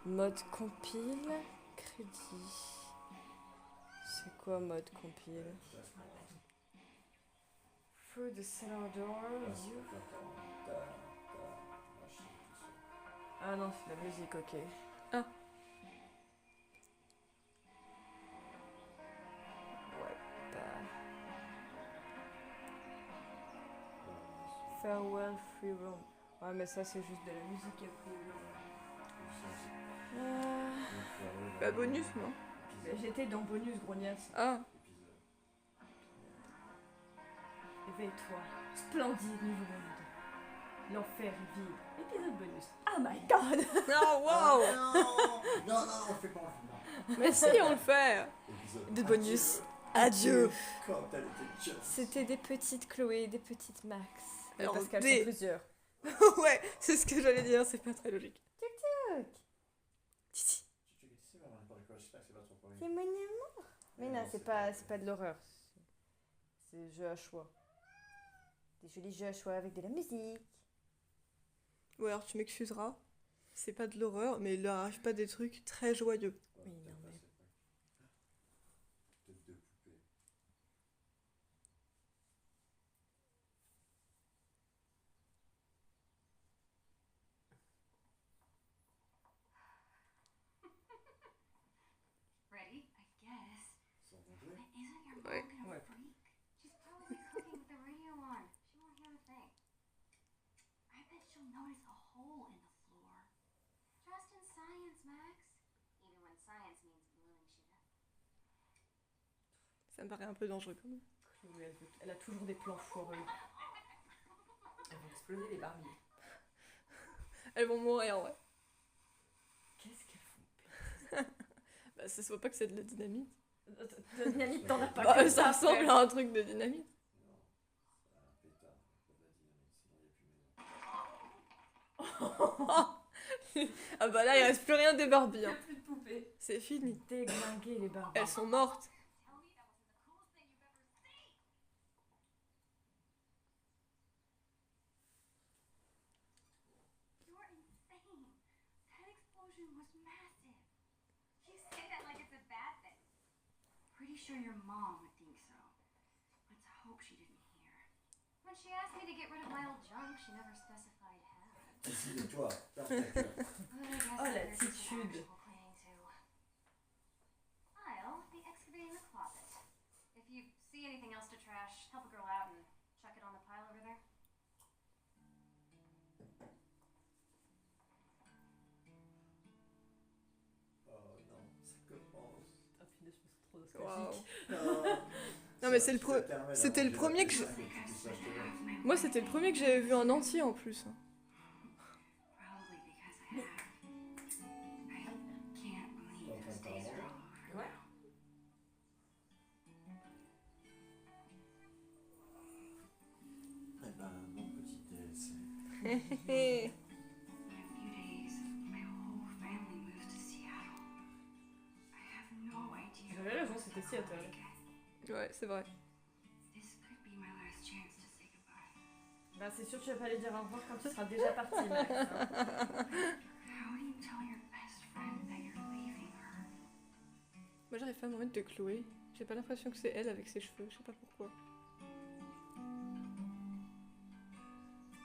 Mode compile, crédit. C'est quoi mode compile? Through the cellar door, you... Ah non, c'est de la musique, ok. Ah. Ouais, Farewell Free Room. Ouais, mais ça, c'est juste de la musique après. Bah bonus, non? J'étais dans bonus, grognasse. Ah. Éveille-toi. Splendide niveau monde. L'enfer est vide. Épisode bonus. Oh my god! Oh, wow. Non, non, on le fait pas, on le fait pas. Mais si, on le fait. Épisode De bonus. Adieu. Comme t'as été just. C'était des petites Chloé, des petites Max. Et Alors, parce qu'elles des- sont plusieurs. Ouais, c'est ce que j'allais dire, c'est pas très logique. Titi. C'est pas ton premier. C'est mon amour. Mais non, c'est pas de l'horreur. C'est jeu à choix. Des jolis jeux à choix avec de la musique. Ouais, alors tu m'excuseras. C'est pas de l'horreur, mais il leur arrive pas des trucs très joyeux. Oui, non, mais- Tête de poupée. Ready? I guess. Sans danger. But isn't your Ouais. mom gonna Ouais. freak? She's probably cooking with the radio on. She won't hear a thing. I bet she'll notice a hole in the floor. Trust in science, Max. Even when science means gluing shit up. Ça me paraît un peu dangereux quand même. Chloé, elle a toujours des plans foireux. Elle va exploser les Barbies. Elles vont mourir, ouais. Qu'est-ce qu'elles font? Bah ça se voit pas que c'est de la dynamite. De dynamite, t'en as pas Bah, comme ça ressemble frère. à un truc de dynamite. Non, c'est un pétard, pas de la dynamite, sinon il n'y a plus de maison. Ah bah là, il reste plus rien des Barbie. Il y a Hein. plus de poupées. C'est fini. Déglinguer les Barbies. Elles sont mortes. Tell me that wasn't the coolest thing you've ever seen. You're insane. That explosion was massive. You say that like it's a bad thing. Pretty sure your mom would think so. Let's hope she didn't hear. When she asked me to get rid of my old junk, she never specified how. Décide-toi, perfect. But I guess Oh, there's some l'attitude. actual cleaning too. I'll be excavating the closet. If you see anything else to trash, help a girl out and chuck it on the pile over there. Oh non, ça commence. Ah punaise, je me sens trop Waouh. nostalgique. Non, Non, mais c'est le c'était le premier que je- Moi, c'était le premier que j'avais vu en entier en plus. Probably because I have. I can't believe those days are all over. Ouais. Eh ben, mon petit DLC. Hé In a few days, my whole family moves to Seattle. I have no idea. J'avais raison, c'était Seattle. Again. Ouais, c'est vrai. This could be my last chance to say goodbye. Bah c'est sûr que tu vas pas aller dire au revoir quand tu seras déjà parti, Max. Hein. How do you tell your best friend that you're leaving her? Moi, j'arrive pas à me remettre de Chloé. J'ai pas l'impression que c'est elle avec ses cheveux. Je sais pas pourquoi.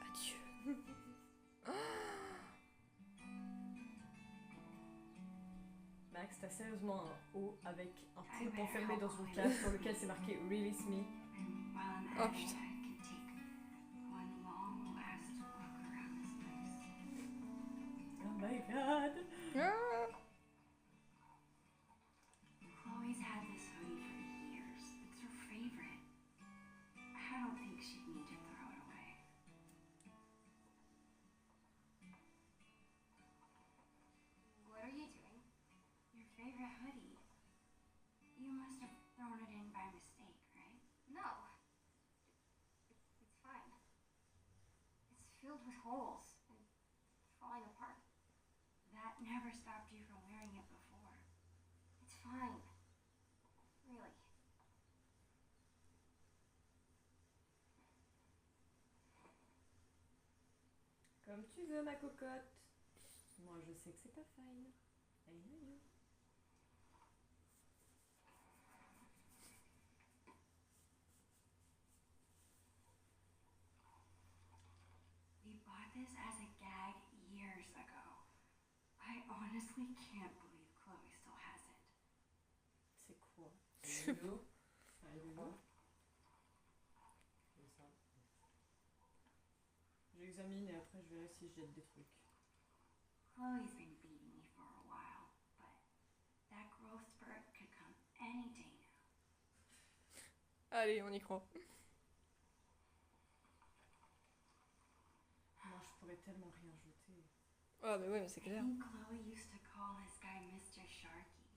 Adieu. Max, t'as sérieusement un haut avec un poulpe enfermé dans une cage sur lequel c'est marqué Release Me. And while I'm Oh, at it, putain. I can take one long last look around this place. Oh my god. Ah. Chloe's had this hoodie for years. It's her favorite. I don't think she'd need to throw it away. What are you doing? Your favorite hoodie. You must have thrown it in by mistake, right? No. It's fine. It's filled with holes and falling apart. That never stopped you from wearing it before. It's fine. Really. Comme tu veux, ma cocotte. Moi, je sais que c'est pas fine. I know you. We bought this as a gag years ago. I honestly can't believe Chloe still has it. C'est quoi? Un lulu. Un lulu. Comme ça. J'examine et après je verrai si je jette des trucs. Chloe's been beating me for a while, but that growth spurt could come any day now. Allez, on y croit. Moi, je pourrais tellement rien jeter. Ah bah ouais, mais c'est I clair. think Chloe used to call this guy Mr. Sharky.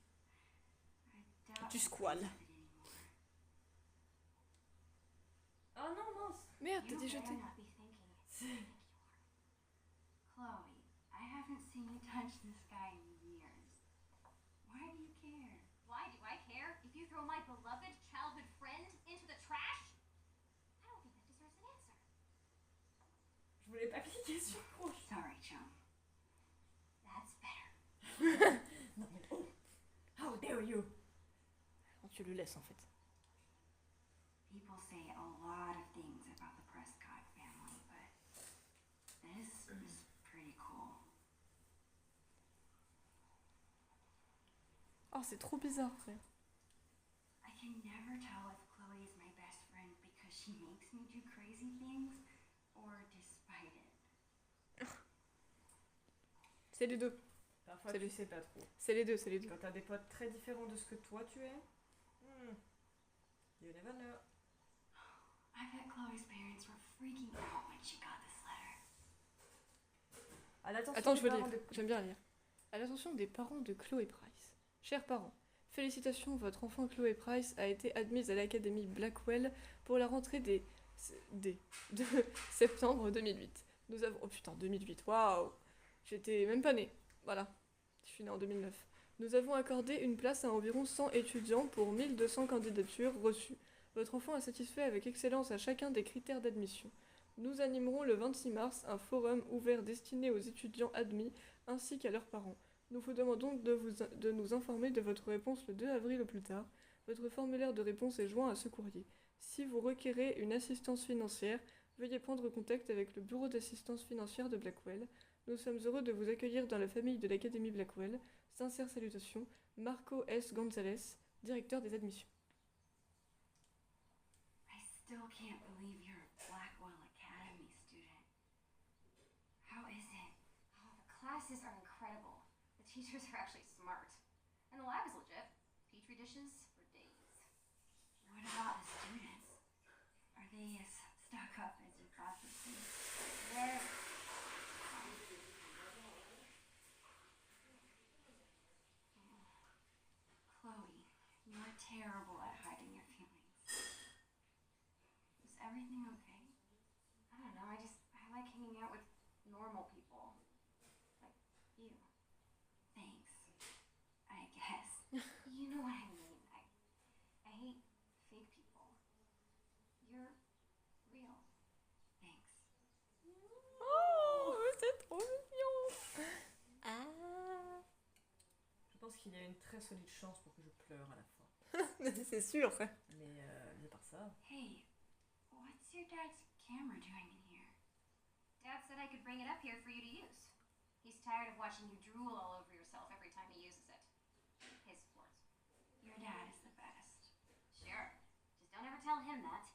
I doubt Du he squal. plays with it anymore. Oh non, mince! Merde, t'as You déjà better jeté. not be thinking. Thank you, Lord. Chloe, I haven't seen you touch this guy in years. Why do you care? Why do I care if you throw my beloved childhood friend into the trash? I don't think that deserves an answer. Je voulais pas cliquer sur proche. Sorry, chum. That's better. Non mais oh! How dare you! Oh, tu le laisses en fait. People say a lot of things about the Prescott family, but this is pretty cool. Oh, c'est trop bizarre, frère. I can never tell if Chloe is my best friend because she makes me do crazy things or despite it. C'est les deux. Parfois C'est tu les- sais pas trop. C'est les deux, c'est les deux. Quand t'as des potes très différents de ce que toi tu es, you never know. I bet Chloe's parents were freaking out when she got this letter. À l'attention Attends, des je veux parents lire. J'aime bien lire. À l'attention des parents de Chloé Price. Chers parents, félicitations, votre enfant Chloé Price a été admise à l'Académie Blackwell pour la rentrée de septembre 2008. Nous avons... Oh putain, 2008, waouh! J'étais même pas née. Voilà, je suis née en 2009. Nous avons accordé une place à environ 100 étudiants pour 1200 candidatures reçues. Votre enfant a satisfait avec excellence à chacun des critères d'admission. Nous animerons le 26 mars un forum ouvert destiné aux étudiants admis ainsi qu'à leurs parents. Nous vous demandons de nous informer de votre réponse le 2 avril au plus tard. Votre formulaire de réponse est joint à ce courrier. Si vous requérez une assistance financière, veuillez prendre contact avec le bureau d'assistance financière de Blackwell. Nous sommes heureux de vous accueillir dans la famille de l'Académie Blackwell. Sincères salutations, Marco S. Gonzalez, directeur des admissions. I still can't believe you're a Blackwell Academy student. How is it? Oh, the classes are incredible. The teachers are actually smart. And the lab is legit. Petri dishes for days. What about the students? Are they as stuck up as you thought they'd be? They're Chloe, you're terrible at hiding your feelings. Is everything okay? I don't know, I like hanging out with normal people. Like you. Thanks. I guess. You know what I mean. I hate fake people. You're real. Thanks. Oh, c'est trop mignon! Ah! Je pense qu'il y a une très solide chance pour que je pleure à la fin. C'est sûr! Mais à part ça. Hey, what's your dad's camera doing in here? Dad said I could bring it up here for you to use. He's tired of watching you drool all over yourself every time he uses it. His words. Your dad is the best. Sure. Just don't ever tell him that.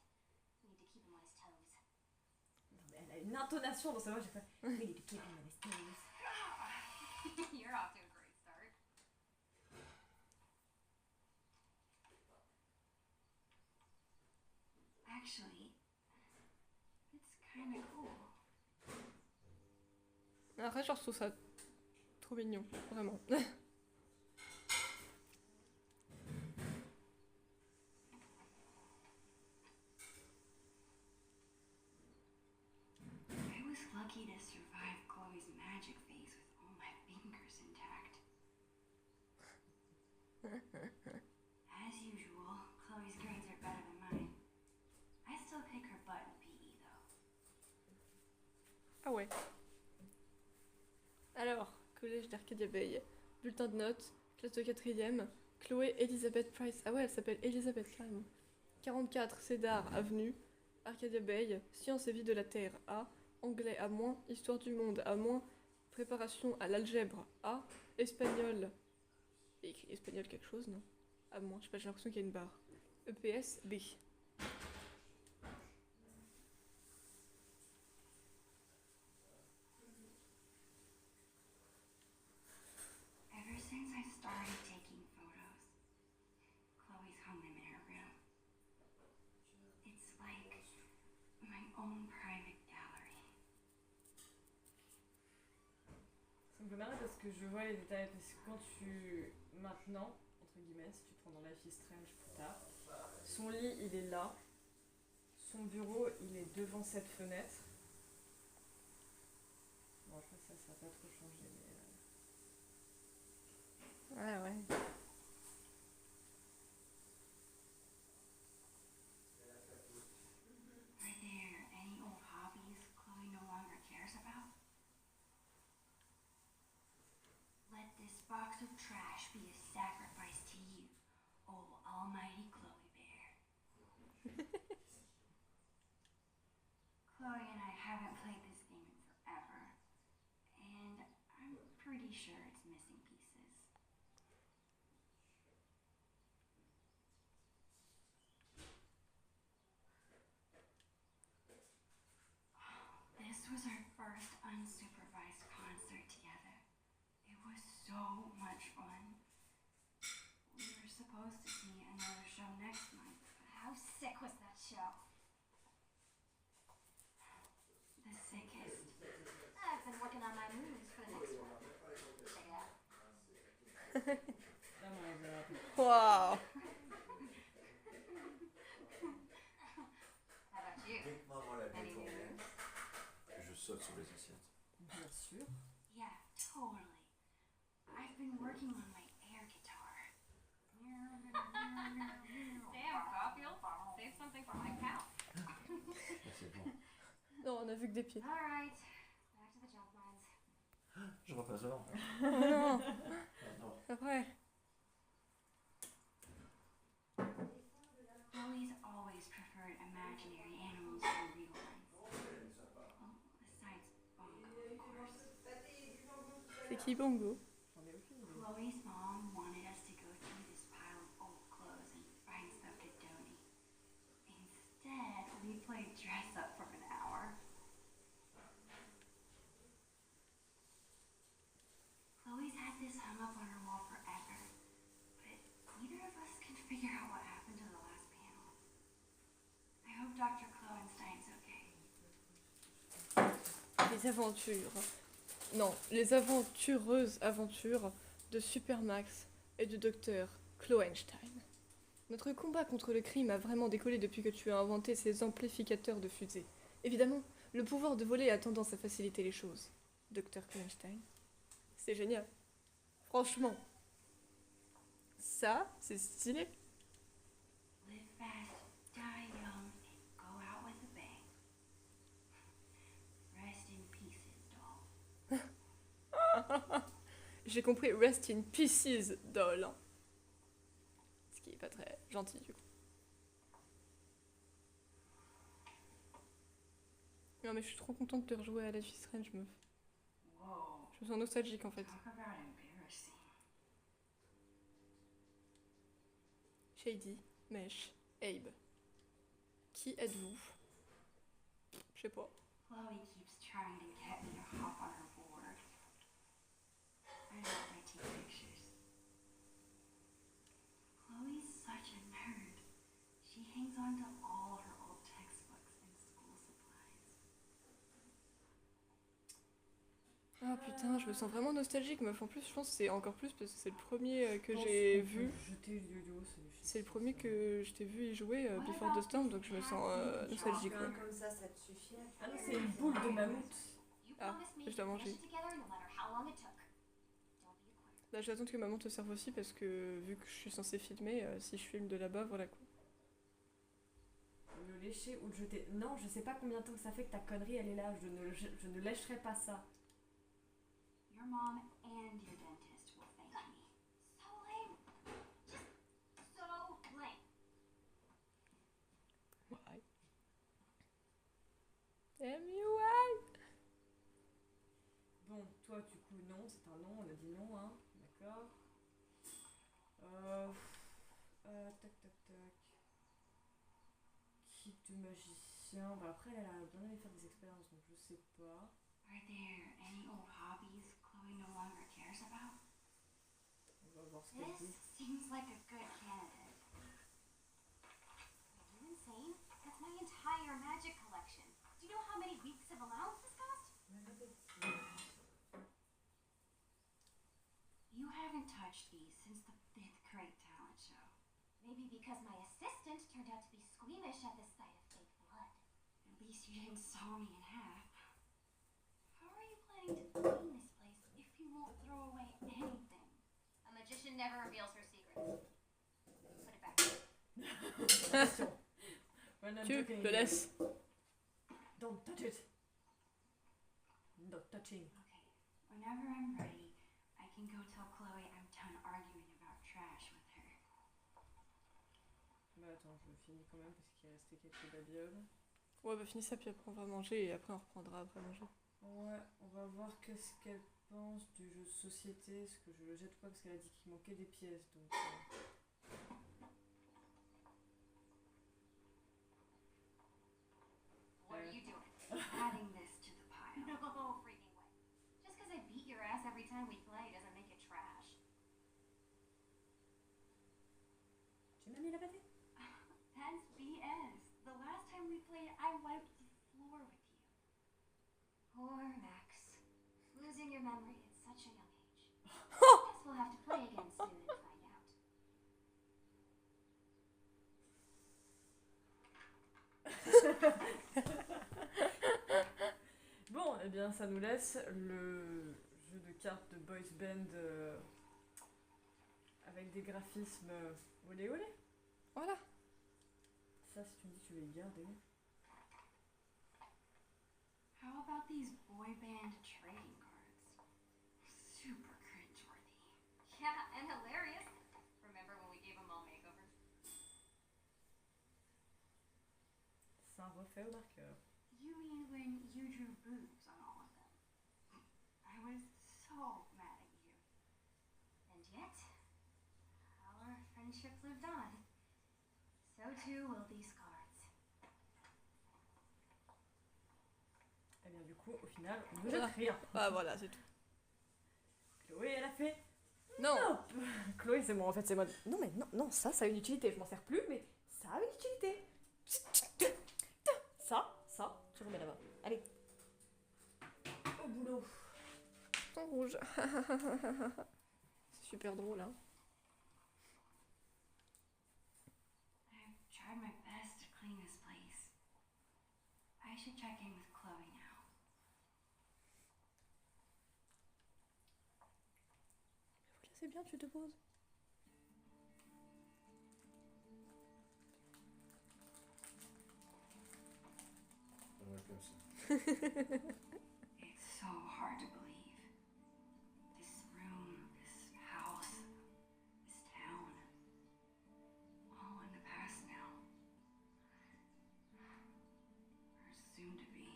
You need to keep him on his toes. Non, mais elle a une intonation dans sa voix, j'ai fait. We need to keep him on his toes. You're off to a great start. Actually, it's kind of cool. Après, je trouve ça trop mignon, vraiment. I was lucky to survive Chloe's magic phase with all my fingers intact. As usual, Chloe's grades are better than mine. I still kick her butt in PE though. Ah ouais. Alors, collège d'Arcadia Bay. Bulletin de notes, classe de 4ème, Chloé Elizabeth Price. Ah ouais, elle s'appelle Elizabeth carrément. 44 Cédar Avenue, Arcadia Bay, Sciences et vie de la Terre A, Anglais A-, Histoire du monde A-, Préparation à l'algèbre A, Espagnol. Il y a écrit espagnol quelque chose, non? A-, je sais pas, j'ai l'impression qu'il y a une barre. EPS B. Ever since I started taking photos, Chloe's hung them in her room. It's like my own private gallery. Ça me fait marrer parce que je vois les détails, parce que quand tu... Maintenant, entre guillemets, si tu prends dans Life is Strange plus tard, son lit, il est là. Son bureau, il est devant cette fenêtre. Bon, après, ça n'a pas trop changé, mais... Ouais, ouais. Are there any old hobbies Chloe no longer cares about? Let this box of trash be a sacrifice to you, oh almighty Chloe Bear. Chloe and I haven't played this game in forever, and I'm pretty sure it's missing pieces. This was our first unsupervised concert together. It was so much fun. We were supposed to see another show next month. How sick was that show? The sickest. I've been working on my moves for the next one. Check it out. Oh my god. Waouh. How about you? Uniquement avant la Any new tournée, moves? je saute sur les assiettes. Bien sûr. Yeah, totally. I've been working on my air guitar. Damn, Garfield. Save something for my cow. C'est bon. Non, on a vu que des pieds. Alright, back to the junk mines. Je repasse avant. Non, Non. après. Chloe's always preferred imaginary animals to real ones. Well, besides Bongo, of course. C'est qui Bongo? J'en ai aucune idée. Chloe's mom wanted us to go through this pile of old clothes and find stuff to donate. Instead, we played dress up for an hour. Chloe's had this hung up on her wall forever, but neither of us can figure out what happened to the last panel. I hope Dr. Kloenstein's okay. Les aventures. Non, les aventureuses aventures de Supermax et du docteur Kloenstein. Notre combat contre le crime a vraiment décollé depuis que tu as inventé ces amplificateurs de fusée. Évidemment, le pouvoir de voler a tendance à faciliter les choses. Docteur Kloenstein. C'est génial. Franchement. Ça, c'est stylé. Live fast, die young, and go out with a bang. Rest in pieces, doll. J'ai compris Rest in Pieces, doll. Ce qui est pas très gentil du coup. Non mais je suis trop contente de rejouer à Life is Strange, meuf. Whoa, Je me sens nostalgique en fait. talk about embarrassing. Shady, Mesh, Abe. Qui êtes-vous? Je sais pas. Chloe keeps trying to get me to hop on her board. I hope I take pictures. Chloe's such a nerd. She hangs on to all her old textbooks and school supplies. Ah putain, je me sens vraiment nostalgique, meuf. En plus, je pense que c'est encore plus parce que c'est le premier que j'ai vu. Jeter le yo-yo, C'est le premier que je t'ai vu y jouer, Before the Storm, donc je me sens nostalgique. Ouais. Comme ça te suffit. Ah non, c'est une boule de mammouth. You Ah, promised me je dois to manger. finish it together no matter how long it took. Don't be a quitter. Là, j'attends que maman te serve aussi parce que vu que je suis censée filmer, si je filme de là-bas, voilà quoi. Le lécher ou le jeter. Non, je sais pas combien de temps que ça fait que ta connerie elle est là. Je ne lècherai pas ça. You're your mom and your dentist will thank me. So lame. Just so lame. Why? MUI. Bon, toi, du coup, non, c'est un non, on a dit non, hein. D'accord. Tac, tac, tac. Kit de magicien. Bah, après, elle a bien aimé faire des expériences, donc je sais pas. Are there any old hobbies Chloe no longer cares about? On va voir ce qu'elle This dit. seems like a good candidate. Are you insane? That's my entire magic collection. Do you know how many weeks of allowance this cost? You haven't touched these since the fifth grade talent show. Maybe because my assistant turned out to be squeamish at the sight of fake blood. At least you didn't saw me in half. How are you planning to clean this place if you won't throw away anything? A magician never reveals her secrets. Put it back. Attention. When I'm Tu talking, le laisses. Don't touch it. Not touching. Okay, whenever I'm ready, I can go tell Chloe I'm done arguing about trash with her. Bah attends, je finis quand même parce qu'il restait quelques babioles. Ouais, bah finis ça, puis après on va manger et après on reprendra après manger. Ouais, on va voir qu'est-ce qu'elle pense du jeu de société. Est-ce que je le jette ou pas parce qu'elle a dit qu'il manquait des pièces. Donc, What are you doing? Adding this to the pile. No freaking way. Just because I beat your ass every time we play doesn't make it trash. Tu m'as mis la pâtée? That's BS. The last time we played, I wiped the floor with you. Poor Max. Losing your memory at such a young age. Guess we'll have to play again soon and find out. Bon, eh bien, ça nous laisse le jeu de cartes de Boys Band avec des graphismes olé olé. Voilà. Ça, si tu me dis que tu veux les garder. How about these boy band trading cards? Super cringeworthy. Yeah, and hilarious. Remember when we gave them all makeovers? C'est un refait au marqueur. You mean when you drew boobs on all of them? I was so mad at you. And yet, our friendship lived on. So too will these cards. Eh bien, du coup, au final, on ne jette rien. Ah voilà, c'est tout. Chloé, elle a fait. Non. Hop. Chloé, c'est moi, en fait, c'est moi. Non, mais non, non, ça a une utilité. Je m'en sers plus, mais ça a une utilité. Ça, tu remets là-bas. Allez. Au boulot. Ton rouge. C'est super drôle, hein. I've tried my best to clean this place. I should check in with Chloe now. Voilà, c'est bien, tu te poses. Ouais, comme ça. It's so hard to believe. This room, this house, this town, all in the past now. Or soon to be.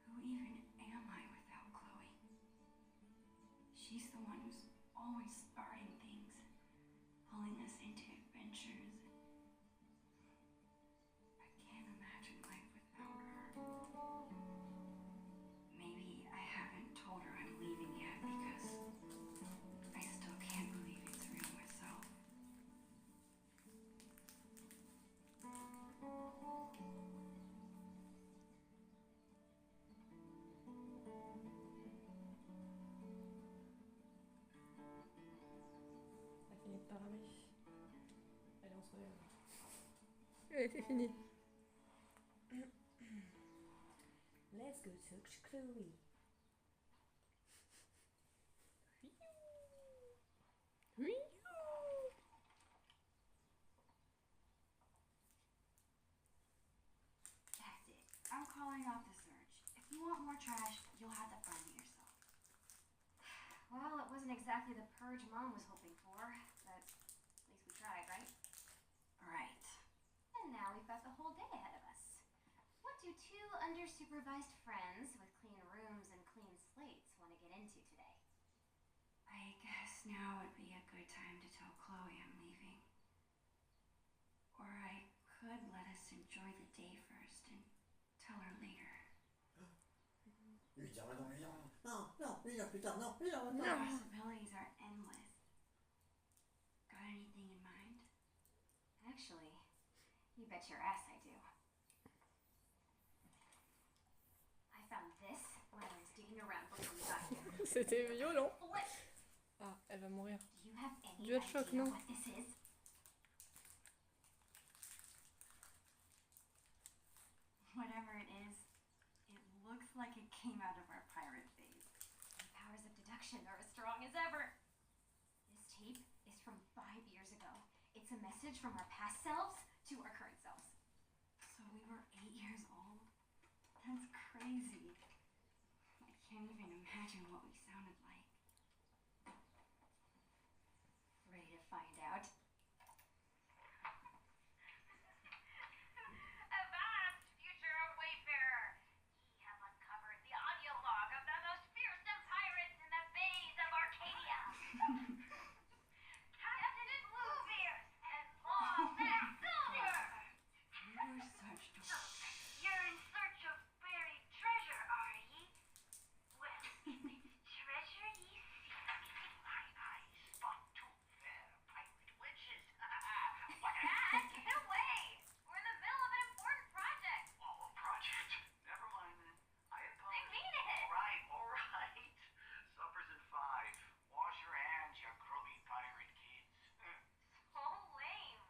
Who even am I without Chloe? She's the one who's always starting things, pulling us into adventures. I can't imagine life without her. Maybe I haven't told her I'm leaving yet because I still can't believe it's real myself. Elle a fini de parler. Allez, on se relève. Allez, c'est fini. Let's go to Chloé. Oui. That's it. I'm calling off the search. If you want more trash, you'll have to find it yourself. exactly the purge Mom was hoping for, but at least we tried, right? Right. And now we've got the whole day ahead of us. What do two under-supervised friends with clean rooms and clean slates want to get into today? I guess now would be a good time to tell Chloe I'm leaving. Or I could let us enjoy the day first and tell her later. Lui dire maintenant, lui dire non, non, lui dire plus tard, non, lui dire The maintenant. possibilities are endless. Got anything in mind? Actually, you bet your ass I do. I found this when I was digging around before we got here. C'était violent. Flip! Ah, elle va mourir. Do you have any Dual shock, idea no. what this is? Whatever it is, it looks like it came out of our pirate phase. My powers of deduction are as strong as ever. This tape is from 5 years ago. It's a message from our past selves to our current selves. So we were 8 years old? That's crazy. I can't even imagine what we sounded like. Ready to find out? Avast, future wayfarer! Ye have uncovered the audio log of the most fearsome pirates in the bays of Arcadia. Captain Bluebeard and Lawman Silver! We were such dorks. You're in search of buried treasure, are ye? Well, treasure ye seek. My eyes spot two fair pirate witches. What? Dad, get away! We're in the middle of an important project. Oh, a project. Never mind then. I I apologize. mean it. All right. Supper's in 5. Wash your hands, you grubby pirate kids. So lame.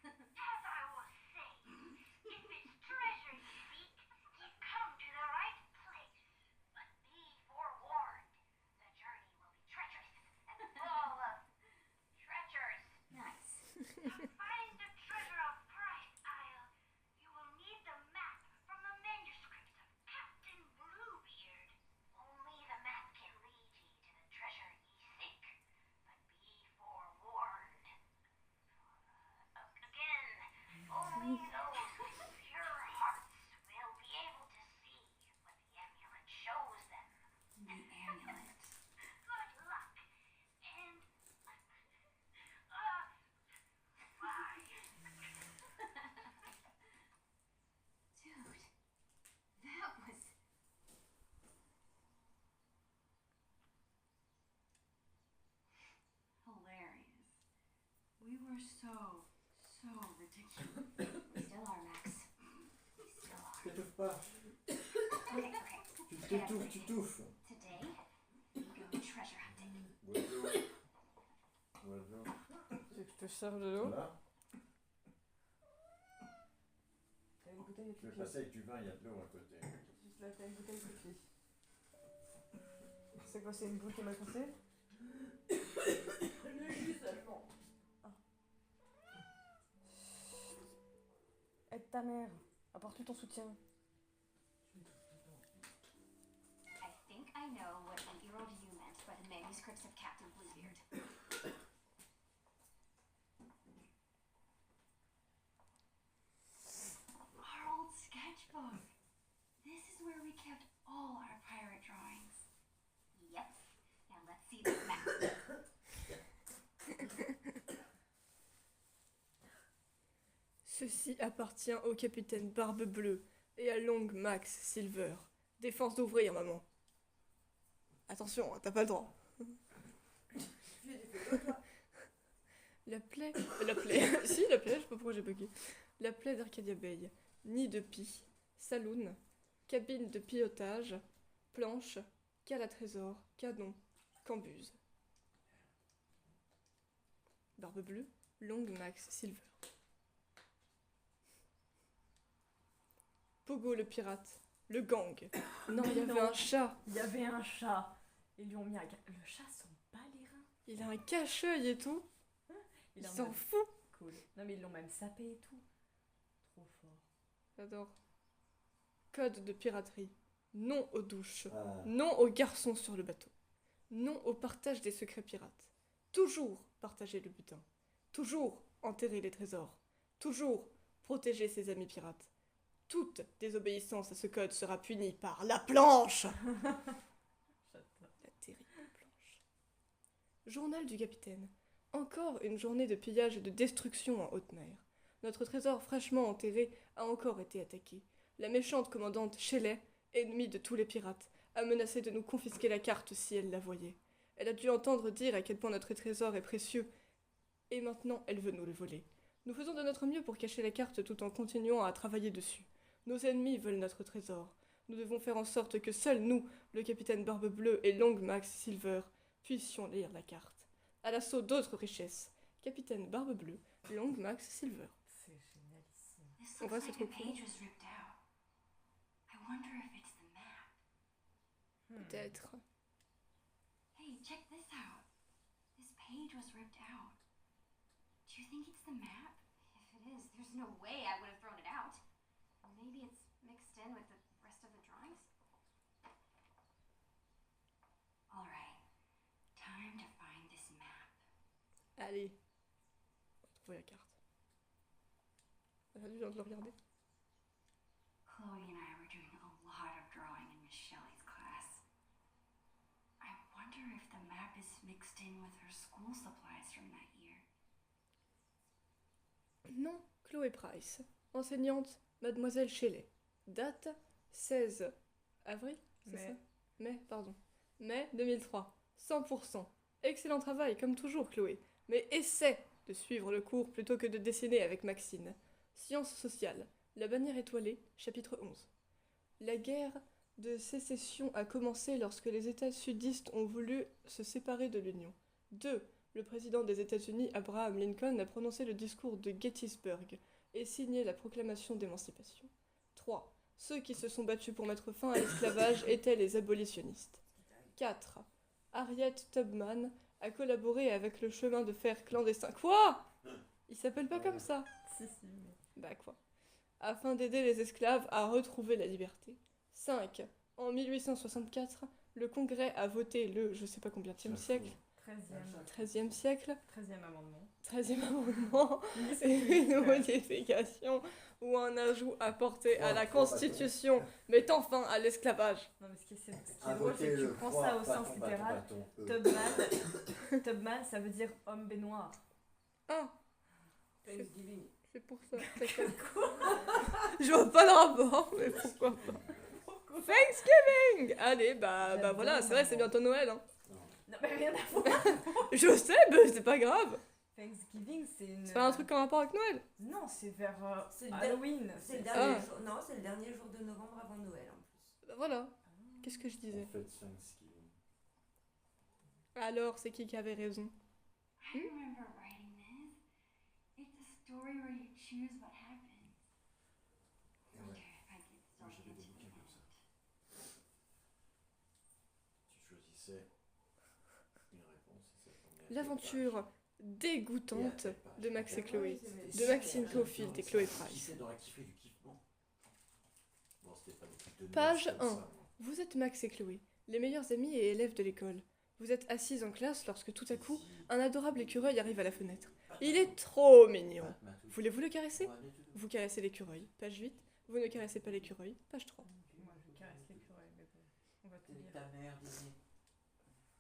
As I was saying, if it's treasure you seek, you've come to the right place. But be forewarned, the journey will be treacherous and full of treasures. Nice. To find the treasure of Bryce Isle, you will need the map from the manuscripts of Captain Bluebeard. Only the map can lead ye to the treasure ye seek. But be forewarned. Again, only those with pure hearts will be able to see what the amulet shows them. The amulet. Good luck. And bye. Dude, that was... Hilarious. We were so ridiculous. We still are, Max. We still are. T'étouffes pas. Okay. Tu t'étouffes, tu touffes. Today, we go treasure hunting. Bonjour. Bonjour. Tu veux que je te serve de l'eau? Là, T'as une bouteille de je vais pipi. passer avec du vin, il y a de l'eau à côté. Juste là, t'as une bouteille de pipi. C'est quoi, c'est une boule qui m'a cassé? Le jus seulement. Ah. Aide ta mère. Apporte-lui ton soutien. I think I know what 8-year-old you meant by the manuscripts of Captain Bluebeard. Our old sketchbook. This is where we kept all our pirate drawings. Yep. Now let's see this map. Ceci appartient au capitaine Barbe Bleue et à Long Max Silver. Défense d'ouvrir, maman. Attention, t'as pas le droit. La plaie... si, la plaie, je sais pas pourquoi j'ai bugué. La plaie d'Arcadia Bay. Nid de pie. Saloon. Cabine de pilotage. Planche. Cale à trésor. Canon. Cambuse. Barbe Bleue. Long Max Silver. Pogo le pirate. Le gang. Non, il y avait un chat. Il y avait un chat. Ils lui ont mis un... Le chat s'en bat les reins. Il a un cache-œil et tout. Il a s'en même- fout. Cool. Non mais ils l'ont même sapé et tout. Trop fort. J'adore. Code de piraterie. Non aux douches. Ah. Non aux garçons sur le bateau. Non au partage des secrets pirates. Toujours partager le butin. Toujours enterrer les trésors. Toujours protéger ses amis pirates. Toute désobéissance à ce code sera punie par la planche. J'adore. La terrible planche. Journal du capitaine. Encore une journée de pillage et de destruction en haute mer. Notre trésor fraîchement enterré a encore été attaqué. La méchante commandante Shelley, ennemie de tous les pirates, a menacé de nous confisquer la carte si elle la voyait. Elle a dû entendre dire à quel point notre trésor est précieux, et maintenant elle veut nous le voler. Nous faisons de notre mieux pour cacher la carte tout en continuant à travailler dessus. Nos ennemis veulent notre trésor. Nous devons faire en sorte que seuls nous, le capitaine Barbe Bleue et Long Max Silver, puissions lire la carte. À l'assaut d'autres richesses. Capitaine Barbe Bleue, Long Max Silver. C'est génialissime. This On looks va like se a retrouver. page was ripped out. I wonder if it's the map. Peut-être. Hey, check this out. This page was ripped out. Do you think it's the map? If it is, there's no way I would have thrown it out. Maybe it's mixed in with the rest of the drawings? All right. Time to find this map. Allez. On va trouver la carte. Ah, je viens de le regarder. Chloe and I were doing a lot of drawing in Miss Shelley's class. I wonder if the map is mixed in with her school supplies from that year. Non, Chloé Price. Enseignante, Mademoiselle Shelley. Date 16 avril, c'est Mai. ça Mai, pardon. Mai 2003. 100%. Excellent travail, comme toujours, Chloé. Mais essaie de suivre le cours plutôt que de dessiner avec Maxine. Sciences sociales. La bannière étoilée, chapitre 11. La guerre de sécession a commencé lorsque les États sudistes ont voulu se séparer de l'Union. 2. Le président des États-Unis, Abraham Lincoln, a prononcé le discours de Gettysburg et signé la proclamation d'émancipation. 3. Ceux qui se sont battus pour mettre fin à l'esclavage étaient les abolitionnistes. 4. Harriet Tubman a collaboré avec le chemin de fer clandestin. Quoi? Il s'appelle pas comme ça. Si, si. mais- Bah quoi. Afin d'aider les esclaves à retrouver la liberté. 5. En 1864, le Congrès a voté le je sais pas combienième siècle, 13e siècle, 13e amendement. 13e amendement, et une modification ou un ajout apporté à la Constitution mettant fin à l'esclavage. Non, mais ce qui est drôle, c'est que tu prends ça au sens littéral. Tubman, ça veut dire homme baignoire. Ah, Thanksgiving. c'est pour ça. Je vois pas le rapport, mais pourquoi pas. Thanksgiving. Allez, bah voilà, c'est vrai, c'est bientôt Noël. Hein. Non, mais rien à voir. Je sais, mais c'est pas grave. Thanksgiving, c'est une. C'est pas un truc en rapport avec Noël. Non, c'est vers C'est le Halloween. C'est le Ah. dernier jour. Non, c'est le dernier jour de novembre avant Noël en plus. Bah voilà. Qu'est-ce que je En disais? fait, Thanksgiving. Alors, c'est qui avait raison? I remember writing this. It's a story where you choose what happens. Et Wonder ouais, if I could moi still j'avais get des to bouquins the comme ça. end. Tu choisissais une réponse et ça tombait à L'aventure quelle dégoûtante page. Et à quelle page. de Max et Chloé. c'était De Maxime super. Caulfield et Chloé Qui Price. c'est dans la kiffé du kiffement? Bon, c'était pas des trucs de nerds Page comme 1. ça, moi. Vous êtes Max et Chloé, les meilleurs amis et élèves de l'école. Vous êtes assises en classe lorsque tout à coup, un adorable écureuil arrive à la fenêtre. Il est trop mignon. Voulez-vous le caresser? Vous caressez l'écureuil. Page 8. Vous ne caressez pas l'écureuil. Page 3. Moi, je caresse l'écureuil, mais bon, on va te T'es lire. ta mère, Disney.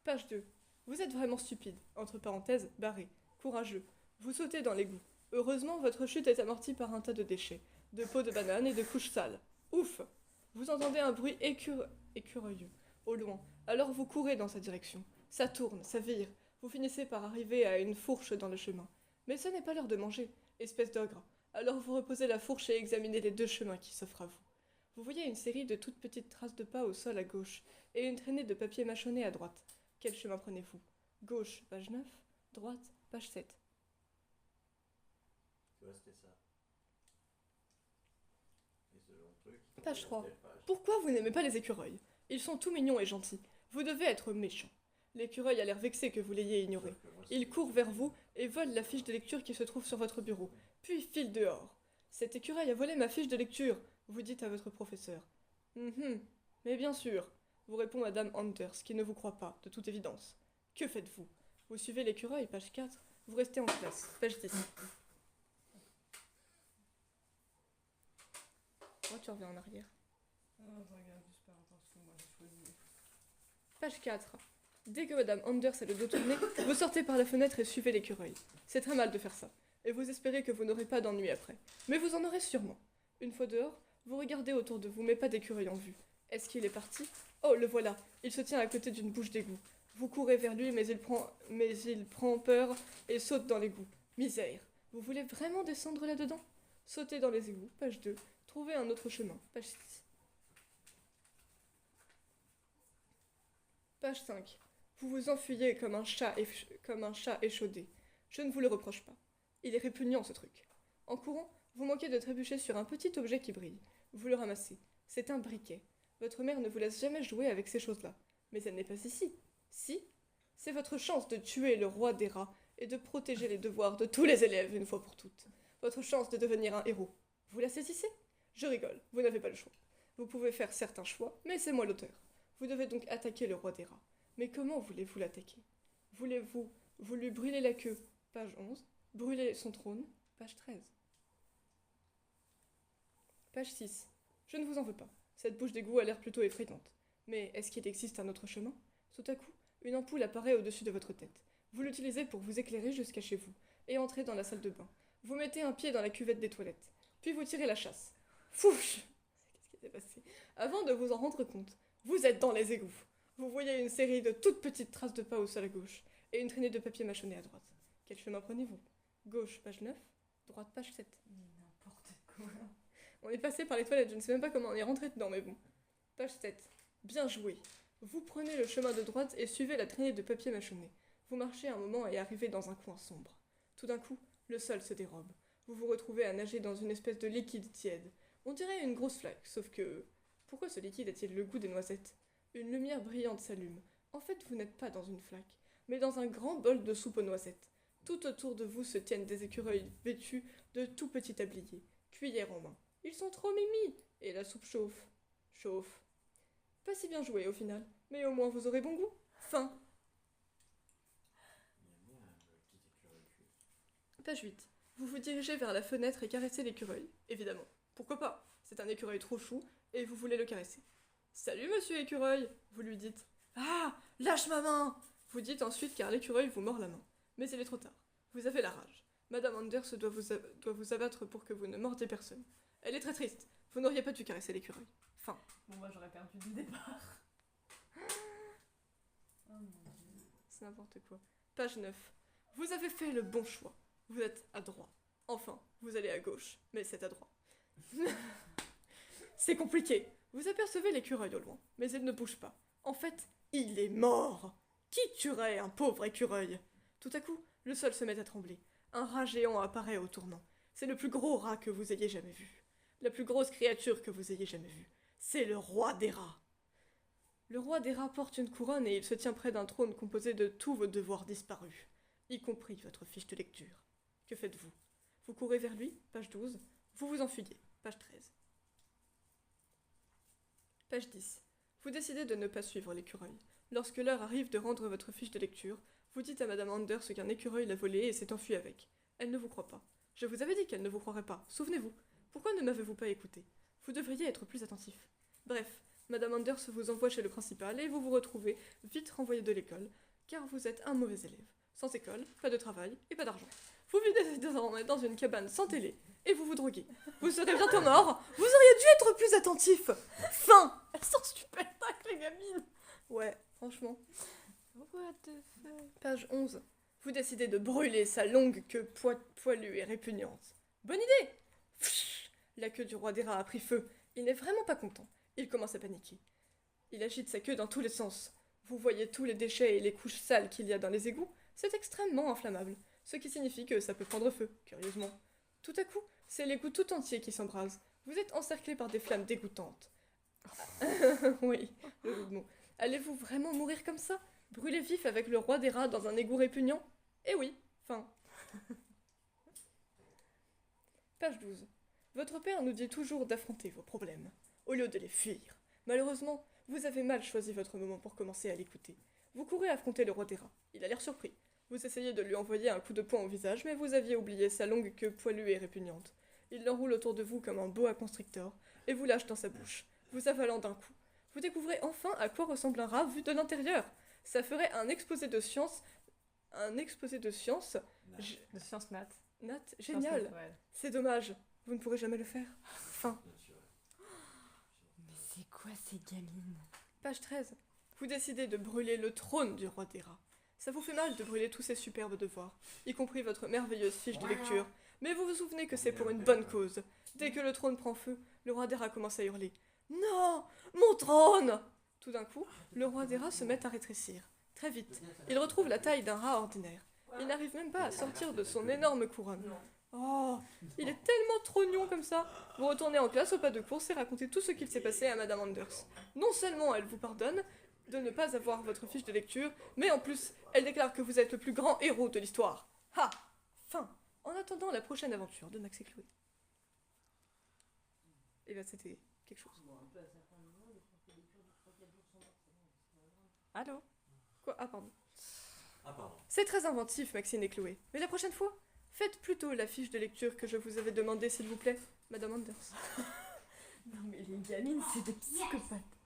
Page 2. Vous êtes vraiment stupide. Entre parenthèses, barré. Courageux. Vous sautez dans l'égout. Heureusement, votre chute est amortie par un tas de déchets. De peaux de banane et de couches sales. Ouf! Vous entendez un bruit écureuilleux. Au loin. Alors vous courez dans sa direction. Ça tourne, ça vire. Vous finissez par arriver à une fourche dans le chemin. Mais ce n'est pas l'heure de manger, espèce d'ogre. Alors vous reposez la fourche et examinez les deux chemins qui s'offrent à vous. Vous voyez une série de toutes petites traces de pas au sol à gauche et une traînée de papier mâchonné à droite. Quel chemin prenez-vous? Gauche, page 9, droite, page 7. Tu vois, c'était ça. Et ce genre de truc. Page 3. Quelle page? Pourquoi vous n'aimez pas les écureuils? Ils sont tout mignons et gentils. Vous devez être méchant. L'écureuil a l'air vexé que vous l'ayez ignoré. Sauf que moi, Il c'est- court vers vous et vole la fiche de lecture qui se trouve sur votre bureau, puis file dehors. Cet écureuil a volé ma fiche de lecture, vous dites à votre professeur. Mais bien sûr. vous répond Madame Anders, qui ne vous croit pas, de toute évidence. Que faites-vous? Vous suivez l'écureuil, page 4. Vous restez en classe, page 10. Moi, tu reviens en arrière. Oh, je regarde juste par attention, moi j'ai choisi. Page 4. Dès que Madame Anders a le dos tourné, vous sortez par la fenêtre et suivez l'écureuil. C'est très mal de faire ça, et vous espérez que vous n'aurez pas d'ennui après. Mais vous en aurez sûrement. Une fois dehors, vous regardez autour de vous, mais pas d'écureuil en vue. Est-ce qu'il est parti? Oh, le voilà. Il se tient à côté d'une bouche d'égout. Vous courez vers lui, mais il prend peur et saute dans l'égout. Misère. Vous voulez vraiment descendre là-dedans? Sautez dans les égouts, page 2. Trouvez un autre chemin, page 6. Page 5. Vous vous enfuyez comme un chat échaudé. Je ne vous le reproche pas. Il est répugnant, ce truc. En courant, vous manquez de trébucher sur un petit objet qui brille. Vous le ramassez. C'est un briquet. Votre mère ne vous laisse jamais jouer avec ces choses-là. Mais elle n'est pas ici. Si, c'est votre chance de tuer le roi des rats et de protéger les devoirs de tous les élèves une fois pour toutes. Votre chance de devenir un héros. Vous la saisissez? Je rigole, vous n'avez pas le choix. Vous pouvez faire certains choix, mais c'est moi l'auteur. Vous devez donc attaquer le roi des rats. Mais comment voulez-vous l'attaquer? Voulez-vous lui brûler la queue? Page 11. Brûler son trône? Page 13. Page 6. Je ne vous en veux pas. Cette bouche d'égout a l'air plutôt effrayante. Mais est-ce qu'il existe un autre chemin? Tout à coup, une ampoule apparaît au-dessus de votre tête. Vous l'utilisez pour vous éclairer jusqu'à chez vous, et entrez dans la salle de bain. Vous mettez un pied dans la cuvette des toilettes, puis vous tirez la chasse. Fouch! Qu'est-ce qui s'est passé? Avant de vous en rendre compte, vous êtes dans les égouts. Vous voyez une série de toutes petites traces de pas au sol à gauche, et une traînée de papier mâchonné à droite. Quel chemin prenez-vous? Gauche, page 9, droite, page 7. N'importe quoi. On est passé par les toilettes, je ne sais même pas comment on est rentré dedans, mais bon. Page 7. Bien joué. Vous prenez le chemin de droite et suivez la traînée de papier mâchonné. Vous marchez un moment et arrivez dans un coin sombre. Tout d'un coup, le sol se dérobe. Vous vous retrouvez à nager dans une espèce de liquide tiède. On dirait une grosse flaque, sauf que... Pourquoi ce liquide a-t-il le goût des noisettes? Une lumière brillante s'allume. En fait, vous n'êtes pas dans une flaque, mais dans un grand bol de soupe aux noisettes. Tout autour de vous se tiennent des écureuils vêtus de tout petits tabliers, cuillère en main. Ils sont trop mimi, et la soupe chauffe. Chauffe. Pas si bien joué au final, mais au moins vous aurez bon goût. Fin. Page 8. Vous vous dirigez vers la fenêtre et caressez l'écureuil, évidemment. Pourquoi pas? C'est un écureuil trop chou, et vous voulez le caresser. Salut monsieur écureuil, vous lui dites. Ah, lâche ma main! Vous dites ensuite car l'écureuil vous mord la main. Mais il est trop tard. Vous avez la rage. Madame Anders doit vous abattre pour que vous ne mordiez personne. Elle est très triste. Vous n'auriez pas dû caresser l'écureuil. Fin. Bon, moi j'aurais perdu dès le départ. Oh mon dieu. C'est n'importe quoi. Page 9. Vous avez fait le bon choix. Vous êtes à droite. Enfin, vous allez à gauche, mais c'est à droite. C'est compliqué. Vous apercevez l'écureuil au loin, mais il ne bouge pas. En fait, il est mort. Qui tuerait un pauvre écureuil? Tout à coup, le sol se met à trembler. Un rat géant apparaît au tournant. C'est le plus gros rat que vous ayez jamais vu. La plus grosse créature que vous ayez jamais vue. C'est le roi des rats. Le roi des rats porte une couronne et il se tient près d'un trône composé de tous vos devoirs disparus, y compris votre fiche de lecture. Que faites-vous? Vous courez vers lui, page 12. Vous vous enfuyez, page 13. Page 10. Vous décidez de ne pas suivre l'écureuil. Lorsque l'heure arrive de rendre votre fiche de lecture, vous dites à Madame Anders qu'un écureuil l'a volée et s'est enfui avec. Elle ne vous croit pas. Je vous avais dit qu'elle ne vous croirait pas, souvenez-vous. Pourquoi ne m'avez-vous pas écouté? Vous devriez être plus attentif. Bref, Madame Anders vous envoie chez le principal et vous vous retrouvez vite renvoyé de l'école, car vous êtes un mauvais élève. Sans école, pas de travail et pas d'argent. Vous vivez désormais dans une cabane sans télé et vous vous droguez. Vous serez bientôt mort. Vous auriez dû être plus attentif. Fin. Elles sont super tac, les gamines. Ouais, franchement. What the fuck. Page 11. Vous décidez de brûler sa longue queue poilue et répugnante. Bonne idée. Pfff. La queue du roi des rats a pris feu. Il n'est vraiment pas content. Il commence à paniquer. Il agite sa queue dans tous les sens. Vous voyez tous les déchets et les couches sales qu'il y a dans les égouts. C'est extrêmement inflammable. Ce qui signifie que ça peut prendre feu, curieusement. Tout à coup, c'est l'égout tout entier qui s'embrase. Vous êtes encerclé par des flammes dégoûtantes. Oui, le jeu de mots. Allez-vous vraiment mourir comme ça? Brûler vif avec le roi des rats dans un égout répugnant? Eh oui, fin. Page 12. Votre père nous dit toujours d'affronter vos problèmes, au lieu de les fuir. Malheureusement, Vous avez mal choisi votre moment pour commencer à l'écouter. Vous courez affronter le roi des rats. Il a l'air surpris. Vous essayez de lui envoyer un coup de poing au visage, mais vous aviez oublié sa longue queue poilue et répugnante. Il l'enroule autour de vous comme un boa constrictor et vous lâche dans sa bouche, vous avalant d'un coup. Vous découvrez enfin à quoi ressemble un rat vu de l'intérieur. Ça ferait un exposé de science. Un exposé de science. Nat. De sciences maths. Nat, Sciences génial. naturelles. C'est dommage. Vous ne pourrez jamais le faire. Fin. Naturel. Mais c'est quoi ces gamines? Page 13. Vous décidez de brûler le trône du roi des rats. Ça vous fait mal de brûler tous ces superbes devoirs, y compris votre merveilleuse fiche de lecture, mais vous vous souvenez que c'est pour une bonne cause. Dès que le trône prend feu, le roi des rats commence à hurler « Non, mon trône !» Tout d'un coup, le roi des rats se met à rétrécir. Très vite, il retrouve la taille d'un rat ordinaire. Il n'arrive même pas à sortir de son énorme couronne. Oh, il est tellement trognon comme ça. Vous retournez en classe au pas de course et racontez tout ce qu'il s'est passé à Madame Anders. Non seulement elle vous pardonne de ne pas avoir votre fiche de lecture, mais en plus, elle déclare que vous êtes le plus grand héros de l'histoire. Ha! Fin. En attendant la prochaine aventure de Max et Chloé. Et ben c'était quelque chose. Allô? Quoi? Ah pardon. Ah, pardon. C'est très inventif, Maxine et Chloé. Mais la prochaine fois, faites plutôt la fiche de lecture que je vous avais demandé, s'il vous plaît, Madame Anders. Non mais les gamines, c'est des psychopathes.